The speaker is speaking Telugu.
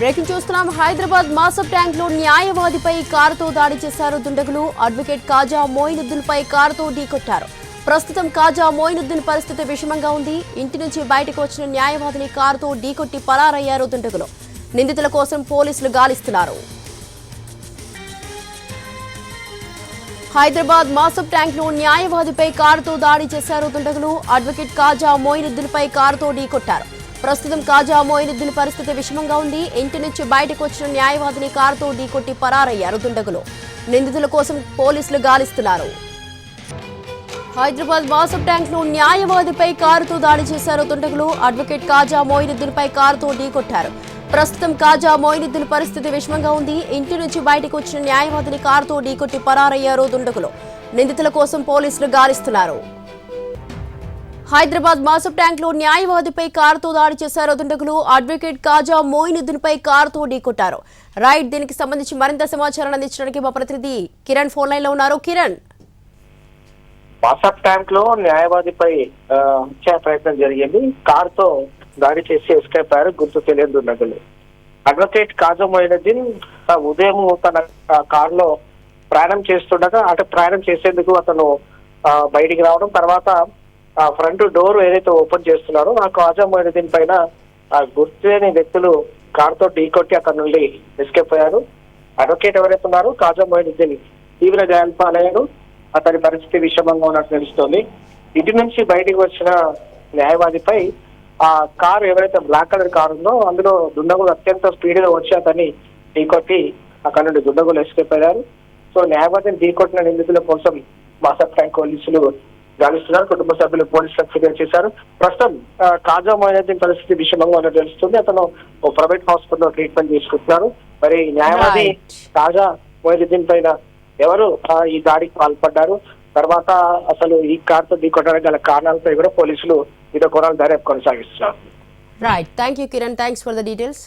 బ్రేకింగ్ చూస్తున్నాం. హైదరాబాద్ మాసబ్ ట్యాంక్ లో న్యాయవాదిపై కారుతో దాడి చేశారు దుండగులు. అడ్వకేట్ కాజా మోయినుద్దీన్ పై కారుతో ఢీకొట్టారు. ప్రస్తుతం కాజా మోయినుద్దీన్ పరిస్థితి విషమంగా ఉంది. ఇంటి నుంచి బయటకు వచ్చిన న్యాయవాదిని కారుతో ఢీకొట్టి పరారయ్యారు దుండగులు. నిందితుల కోసం పోలీసులు గాలిస్తున్నారు. హైదరాబాద్ మాసబ్ ట్యాంక్ లో న్యాయవాదిపై కారుతో దాడి చేశారు దుండగులు. అడ్వకేట్ కాజా మోయినుద్దీన్ పై కారుతో ఢీకొట్టారు. ప్రస్తుతం కాజా మోయినుద్దీన్ పరిస్థితి విషమంగా ఉంది. ఇంటి నుంచి బయటకు వచ్చిన న్యాయవాదిని కారుతో ఢీకొట్టి పరారయ్యారు దుండగులు. నిందితుల కోసం పోలీసులు గాలిస్తున్నారు. హైదరాబాద్ మాసబ్ ట్యాంక్ లో న్యాయవాదిపై కారుతో దాడి చేశారు దుండగులు. అడ్వకేట్ కాజా మోయినుద్దీన్ పై కారుతో ఢీకొట్టారు. ప్రస్తుతం కాజా మోయినుద్దీన్ పరిస్థితి విషమంగా ఉంది. ఇంటి నుంచి బయటకు వచ్చిన న్యాయవాదిని కారుతో ఢీకొట్టి పరారయ్యారు దుండగులు. నిందితుల కోసం పోలీసులు గాలిస్తున్నారు. హైదరాబాద్ మాసబ్ ట్యాంక్ లో న్యాయవాదిపై కారుతో దాడి చేశారు దుండగులు. అడ్వకేట్ కాజా మోయినుద్దీన్ పై కారుతో ఢీకొట్టారు. రైట్, దీనికి సంబంధించి మరింత సమాచారాన్ని అందించడానికి మా ప్రతినిధి కిరణ్ ఫోన్ లైన్ లో ఉన్నారు. కిరణ్, మాసబ్ ట్యాంక్ లో న్యాయవాదిపై హత్యా ప్రయత్నం జరిగింది. కారుతో దాడి చేసి ఎస్కేప్ అయ్యారు గుర్తు తెలియని దుండగులు. అడ్వకేట్ కాజా మోయినుద్దీన్ ఉదయం తన కారులో ప్రయాణం చేస్తుండగా ప్రయాణం చేసేందుకు అతను బయటికి రావడం, తర్వాత ఫ్రంట్ డోర్ ఏదైతే ఓపెన్ చేస్తున్నారో ఆ కాజా మోయినుద్దీన్ పైన గుర్తులేని వ్యక్తులు కారుతో ఢీకొట్టి అక్కడ నుండి ఎస్కేప్ అయ్యారు. అడ్వకేట్ ఎవరైతే ఉన్నారో కాజా మోయినుద్దీన్ తీవ్ర గాయాల పాలయ్యారు. అతని పరిస్థితి విషమంగా ఉన్నట్టు తెలుస్తోంది. ఇంటి నుంచి బయటికి వచ్చిన న్యాయవాదిపై ఆ కారు ఎవరైతే బ్లాక్ కలర్ కారు ఉందో అందులో దుండగులు అత్యంత స్పీడ్ గా వచ్చి అతన్ని ఢీకొట్టి అక్కడ నుండి దుండగులు ఎస్కేప్ అయ్యారు. సో న్యాయవాదిని ఢీకొట్టిన నిందితుల కోసం మాసబ్ ట్యాంక్ పోలీసులు గాలిస్తున్నారు. కుటుంబ సభ్యులు పోలీసులకు ఫిర్యాదు చేశారు. ప్రస్తుతం కాజా మోయినుద్దీన్ పరిస్థితి విషమంగా ఉన్నట్టు తెలుస్తుంది. అతను ఓ ప్రైవేట్ హాస్పిటల్లో ట్రీట్మెంట్ తీసుకుంటున్నారు. మరి న్యాయవాది కాజా మోయినుద్దీన్ పైన ఎవరు ఈ దాడికి పాల్పడ్డారు, తర్వాత అసలు ఈ కారుతో ఢీకొట్టడానికి గల కారణాలపై కూడా పోలీసులు ఇదో కోణాలు దర్యాప్తు కొనసాగిస్తున్నారు. Right, thank you Kiran, thanks for the details.